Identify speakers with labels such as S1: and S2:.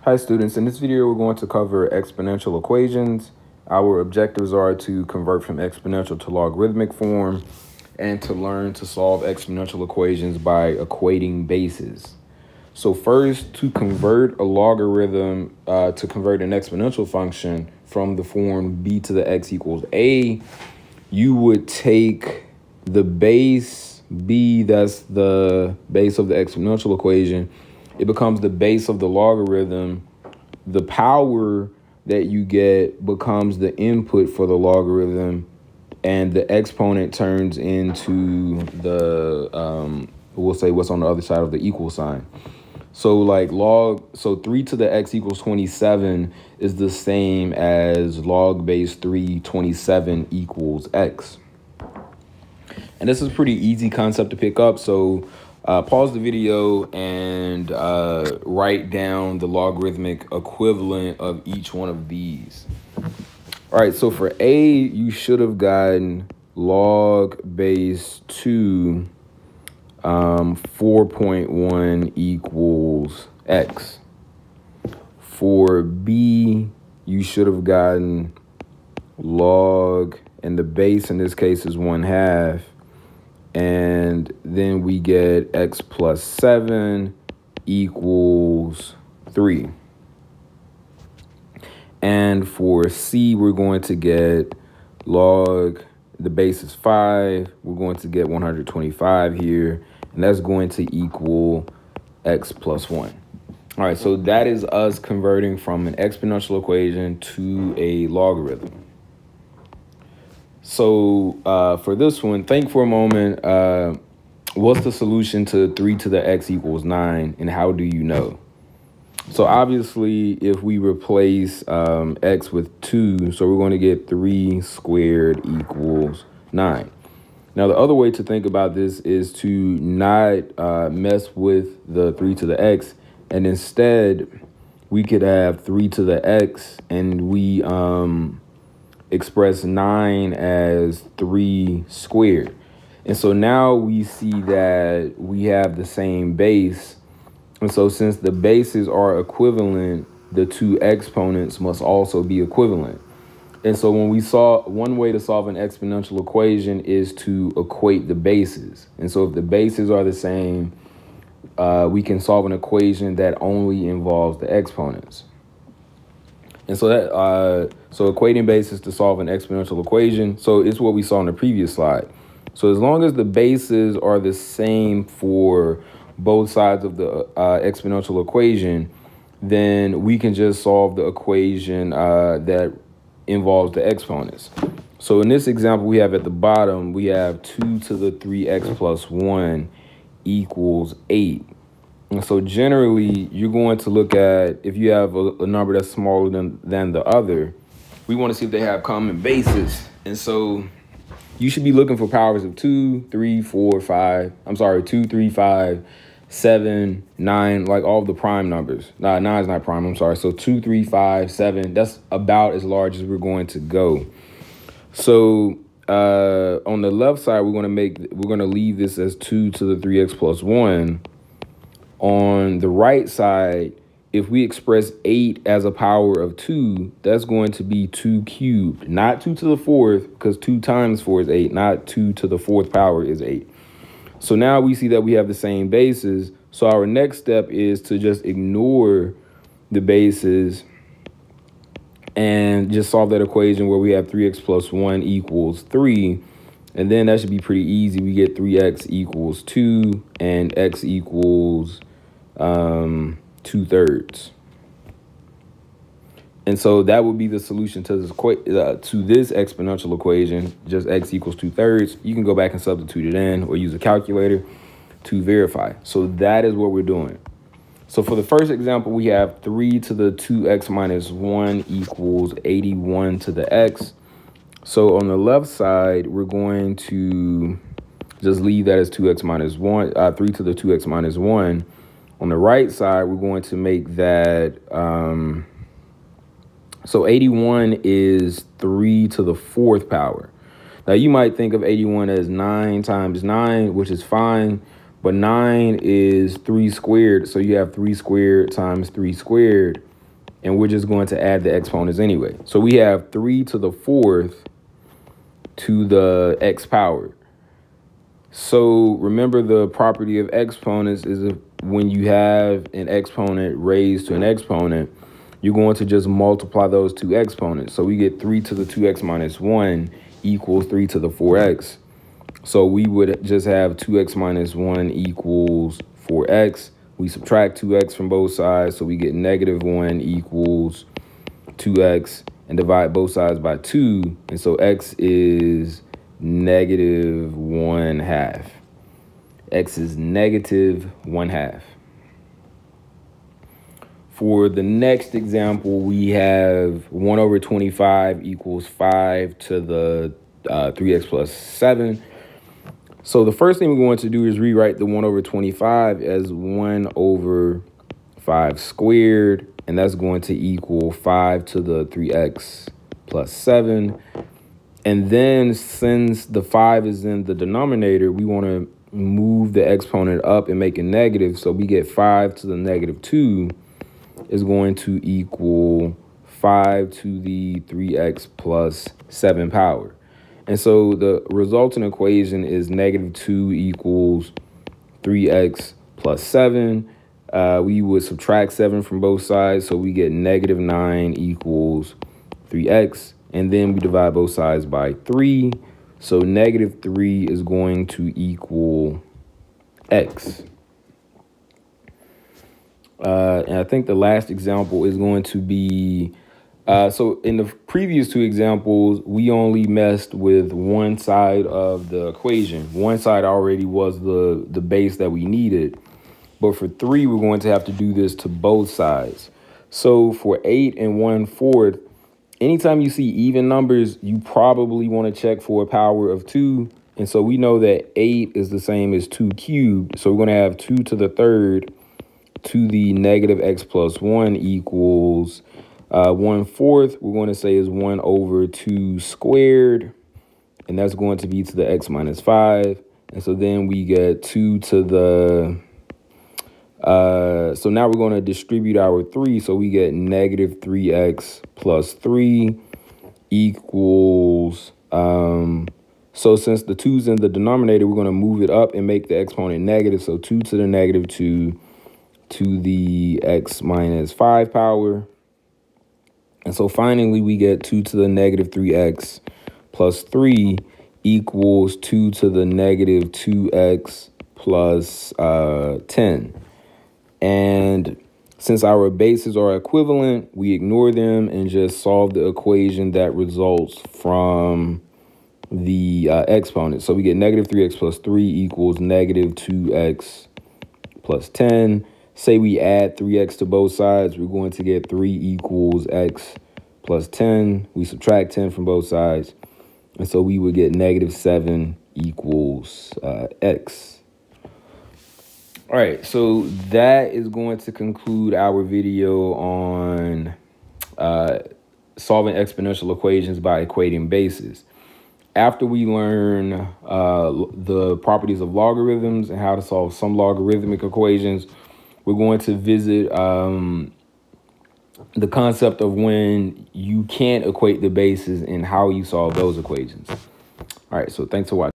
S1: Hi students, in this video we're going to cover exponential equations. Our objectives are to convert from exponential to logarithmic form and to learn to solve exponential equations by equating bases. So first, to convert a logarithm, to convert an exponential function from the form b to the x equals a, you would take the base b, that's the base of the exponential equation. It becomes the base of the logarithm. The power that you get becomes the input for the logarithm, and the exponent turns into the, we'll say what's on the other side of the equal sign. So like so 3 to the x equals 27 is the same as log base 3 27 equals x. And this is a pretty easy concept to pick up. So pause the video and write down the logarithmic equivalent of each one of these. All right, so for a, you should have gotten log base 2 4.1 equals x. For b, you should have gotten log, and the base in this case is 1/2. And then we get x plus 7 equals 3. And for c, we're going to get log, the base is 5. We're going to get 125 here, and that's going to equal x plus 1. All right, so that is us converting from an exponential equation to a logarithm. So for this one, think for a moment, what's the solution to 3 to the x equals 9, and how do you know? So obviously, if we replace x with 2, so we're going to get 3 squared equals 9. Now, the other way to think about this is to not mess with the 3 to the x, and instead we could have 3 to the x, and we express 9 as 3 squared. And so now we see that we have the same base. And so since the bases are equivalent, the two exponents must also be equivalent. And so when we saw, one way to solve an exponential equation is to equate the bases. And so if the bases are the same, we can solve an equation that only involves the exponents. And so that so equating bases to solve an exponential equation. So it's what we saw in the previous slide. So as long as the bases are the same for both sides of the exponential equation, then we can just solve the equation that involves the exponents. So in this example we have at the bottom, we have 2 to the 3x plus 1 equals 8. And so generally, you're going to look at, if you have a number that's smaller than the other, we want to see if they have common bases. And so you should be looking for powers of 2, 3, 4, 5. I'm sorry, 2, 3, 5, 7, 9, like all of the prime numbers. Nah, 9 is not prime, I'm sorry. So 2, 3, 5, 7, that's about as large as we're going to go. So on the left side, we're going to leave this as 2 to the 3x plus 1. On the right side, if we express 8 as a power of 2, that's going to be 2 cubed, not 2 to the 4th, because 2 times 4 is 8, not 2 to the 4th power is 8. So now we see that we have the same bases. So our next step is to just ignore the bases and just solve that equation where we have 3x plus 1 equals 3. And then that should be pretty easy. We get 3x equals 2 and x equals 2/3. And so that would be the solution to this exponential equation, just x equals 2/3. You can go back and substitute it in or use a calculator to verify. So that is what we're doing. So for the first example, we have 3 to the 2x minus 1 equals 81 to the x. So on the left side, we're going to just leave that as 2x minus 1, 3 to the 2x minus 1. On the right side, we're going to make that, so 81 is 3 to the 4th power. Now, you might think of 81 as 9 times 9, which is fine, but 9 is 3 squared, so you have 3 squared times 3 squared. and we're just going to add the exponents anyway. So we have 3 to the 4th to the x power. So remember, the property of exponents is if when you have an exponent raised to an exponent, you're going to just multiply those two exponents. So we get 3 to the 2x minus 1 equals 3 to the 4x. So we would just have 2x minus 1 equals 4x. We subtract 2x from both sides, so we get negative 1 equals 2x, and divide both sides by 2. And so x is negative 1/2. X is negative 1/2. For the next example, we have 1 over 25 equals 5 to the 3x plus 7. So the first thing we're going to do is rewrite the 1 over 25 as 1 over 5 squared, and that's going to equal 5 to the 3x plus 7. And then since the 5 is in the denominator, we want to move the exponent up and make it negative. So we get 5 to the negative 2 is going to equal 5 to the 3x plus 7 power. And so the resultant equation is negative 2 equals 3x plus 7. We would subtract 7 from both sides, so we get negative 9 equals 3x. And then we divide both sides by 3. So negative 3 is going to equal x. And I think the last example is going to be, so in the previous two examples, we only messed with one side of the equation. One side already was the base that we needed. But for 3, we're going to have to do this to both sides. So for 8 and 1/4, anytime you see even numbers, you probably want to check for a power of 2. And so we know that 8 is the same as 2 cubed. So we're going to have 2 to the 3rd to the negative x plus 1 equals 1/4. We're going to say is 1 over 2 squared. And that's going to be to the x minus 5. And so then we get 2 to the... so now we're going to distribute our 3. So we get negative 3x plus 3 equals... so since the 2's in the denominator, we're going to move it up and make the exponent negative. So 2 to the negative 2 to the x minus 5 power. And so finally, we get 2 to the negative 3x plus 3 equals 2 to the negative 2x plus 10. And since our bases are equivalent, we ignore them and just solve the equation that results from the exponent. So we get negative 3x plus 3 equals negative 2x plus 10. Say we add 3x to both sides, we're going to get 3 equals x plus 10. We subtract 10 from both sides. And so we would get negative 7 equals x. All right, so that is going to conclude our video on solving exponential equations by equating bases. After we learn the properties of logarithms and how to solve some logarithmic equations, we're going to visit the concept of when you can't equate the bases and how you solve those equations. All right, so thanks for watching.